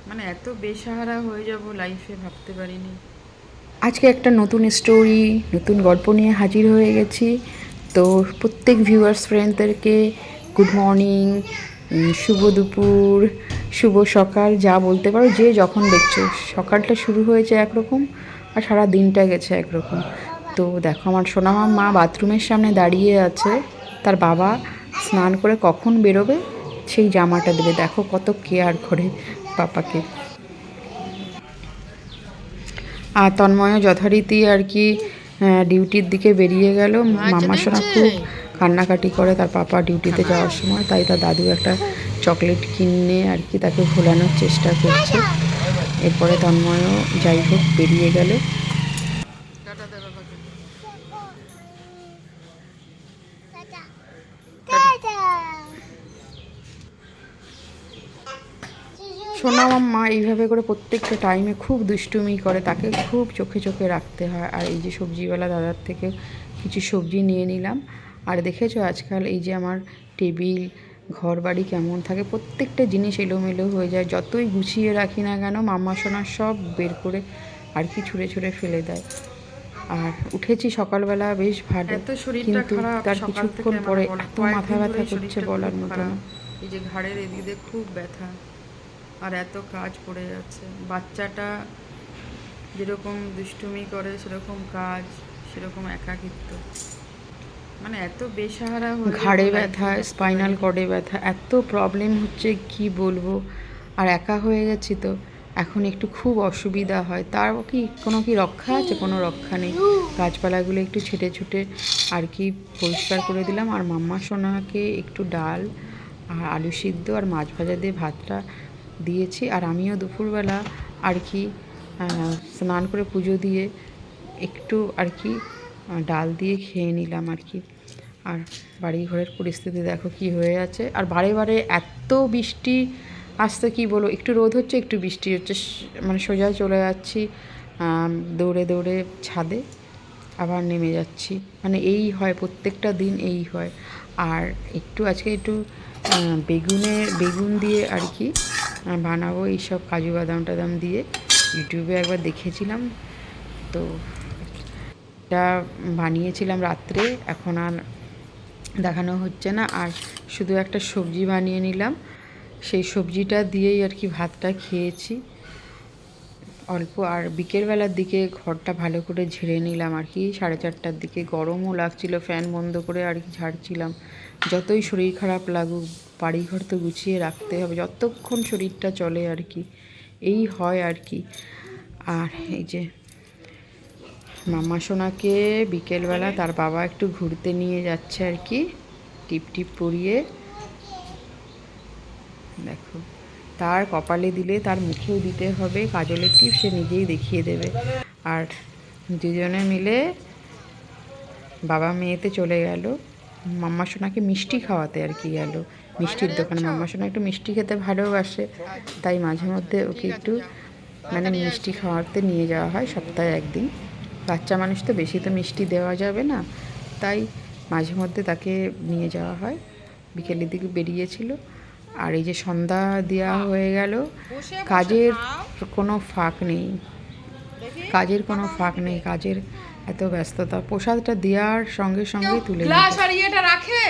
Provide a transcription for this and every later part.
মানে এত বেসাহারা হয়ে যাব লাইফে ভাবতে পারিনি। আজকে একটা নতুন স্টোরি, নতুন গল্প নিয়ে হাজির হয়ে গেছি। তো প্রত্যেক ভিউয়ার্স ফ্রেন্ডদেরকে গুড মর্নিং, শুভ দুপুর, শুভ সকাল, যা বলতে পারো যে যখন দেখছো। সকালটা শুরু হয়েছে একরকম আর সারা দিনটা গেছে একরকম। তো দেখো আমার সোনামা মা বাথরুমের সামনে দাঁড়িয়ে আছে, তার বাবা স্নান করে কখন বেরোবে সেই জামাটা দেবে। দেখো কত কেয়ার করে পাপাকে। আর তন্ময় যথারীতি আর কি ডিউটির দিকে বেরিয়ে গেল। মাম্মা সোনা খুব কান্নাকাটি করে তার পাপা ডিউটিতে যাওয়ার সময়, তাই তার দাদু একটা চকলেট কিনে আর কি তাকে ভোলানোর চেষ্টা করছে। এরপরে তন্ময়ও যাই হোক বেরিয়ে গেল। সোনা মাম্মা এইভাবে করে প্রত্যেকটা টাইমে খুব দুষ্টুমি করে, তাকে খুব চোখে চোখে রাখতে হয়। আর এই যে সবজিওয়ালা দাদার থেকে কিছু সবজি নিয়ে নিলাম। আর দেখেছো আজকাল এই যে আমার টেবিল ঘর বাড়ি কেমন থাকে, প্রত্যেকটা জিনিস এলোমেলো হয়ে যায়। যতই গুছিয়ে রাখি না কেন মাম্মা সোনা সব বের করে আর কি ছুঁড়ে ছুঁড়ে ফেলে দেয়। আর উঠেছি সকালবেলা বেশ ভালো, এত শরীরটা কিন্তু খারাপ তার সকাল কিছুক্ষণ থেকে, পরে বলো এত মাথা কয়েকদিন ব্যথা ধরেই করছে শরীরটা বলার খুব মতো খারাপ। না। এই যে ঘাড়ের এদিকে খুব ব্যথা, আর এত কাজ পড়ে যাচ্ছে। বাচ্চাটা যেরকম দুষ্টুমি করে সেরকম কাজ, সেরকম একাকিত্ব, মানে এত বেসাহারা হয়ে যাবো ঘাড়ে লাইফে ব্যথা, ভাবতে স্পাইনাল পারিনি। কর্ডে ব্যথা, এত প্রবলেম হচ্ছে কি বলবো। আর একা হয়ে গেছি তো এখন একটু খুব অসুবিধা হয়। তার কি রক্ষা আছে? কোনো রক্ষা নেই। গাছপালাগুলো একটু ছেটে ছুটে আর কি পরিষ্কার করে দিলাম। আর মাম্মা সোনাকে একটু ডাল আর আলু সিদ্ধ আর মাছ ভাজা দিয়ে ভাতটা দিয়েছি। আর আমিও দুপুরবেলা আর কি স্নান করে পুজো দিয়ে একটু আর কি ডাল দিয়ে খেয়ে নিলাম আর কি। আর বাড়ি ঘরের পরিস্থিতি দেখো কি হয়ে আছে। আর বারে বারে এত বৃষ্টি আসতে কি বলো, একটু রোদ হচ্ছে একটু বৃষ্টি হচ্ছে, মানে সোজা চলে যাচ্ছি দৌড়ে দৌড়ে ছাদে, আবার নেমে যাচ্ছি। মানে এই হয় প্রত্যেকটা দিন এই হয়। আর আজকে একটু বেগুন দিয়ে আর কি বানাবো এইসব কাজু বাদাম টাদাম দিয়ে। ইউটিউবে একবার দেখেছিলাম, তো এটা বানিয়েছিলাম রাত্রে, এখন আর দেখানো হচ্ছে না। আর শুধু একটা সবজি বানিয়ে নিলাম, সেই সবজিটা দিয়েই আর কি ভাতটা খেয়েছি অল্প। আর বিকেলবেলার দিকে ঘরটা ভালো করে ঝেড়ে নিলাম আর কি 4:30টার দিকে। গরমও লাগছিল, ফ্যান বন্ধ করে আর কি ঝাড়ছিলাম। যতই শরীর খারাপ লাগুক বাড়িঘর তো গুছিয়ে রাখতে হবে যতক্ষণ শরীরটা চলে আর কি, এই হয় আর কি। আর এই যে মাম্মা সোনাকে বিকেলবেলা তার বাবা একটু ঘুরতে নিয়ে যাচ্ছে আর কি, টিপ টিপ পরিয়ে। দেখো তার কপালে দিলে তার মুখেও দিতে হবে কাজলের টিপ, সে নিজেই দেখিয়ে দেবে। আর দুজনে মিলে বাবা মেয়েতে চলে গেল মাম্মা সোনাকে মিষ্টি খাওয়াতে আর কি গেল মিষ্টির দোকানে। মাম্মা সোনা একটু মিষ্টি খেতে ভালোবাসে, তাই মাঝে মধ্যে ওকে একটু মানে মিষ্টি খাওয়াতে নিয়ে যাওয়া হয় সপ্তাহে একদিন। বাচ্চা মানুষ তো বেশি তো মিষ্টি দেওয়া যাবে না, তাই মাঝে মধ্যে তাকে নিয়ে যাওয়া হয়। বিকেলের দিকে বেরিয়েছিল। আর এই যে সন্ধ্যা দেওয়া হয়ে গেল, কাজের কোনো ফাঁক নেই, কাজের কোনো ফাঁক নেই, কাজের এত ব্যস্ততা। প্রসাদটা দেওয়ার সঙ্গে সঙ্গেই তুলে রাখে।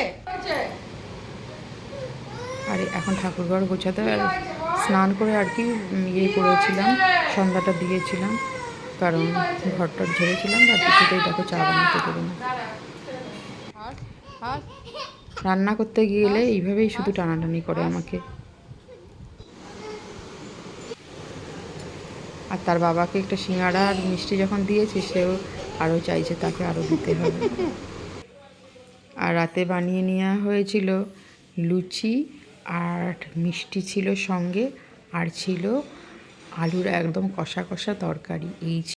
আর এখন ঠাকুরঘর গোছাতে, আর স্নান করে আর কি করেছিলাম, সন্ধ্যাটা দিয়েছিলাম, কারণ ঘরটা ঝেড়েছিলাম। আর কিছুতেই দেখো চা বানাতে দেবে না। রান্না করতে গেলে এইভাবেই শুধু টানাটানি করে আমাকে। আর তার বাবাকে একটা সিঙ্গাড়া আর মিষ্টি যখন দিয়েছে, সেও আরও চাইছে তাকে আরও দিতে হবে। আর রাতে বানিয়ে নেওয়া হয়েছিল লুচি আর মিষ্টি ছিল সঙ্গে, আর ছিল আলুর একদম কষা কষা তরকারি। এই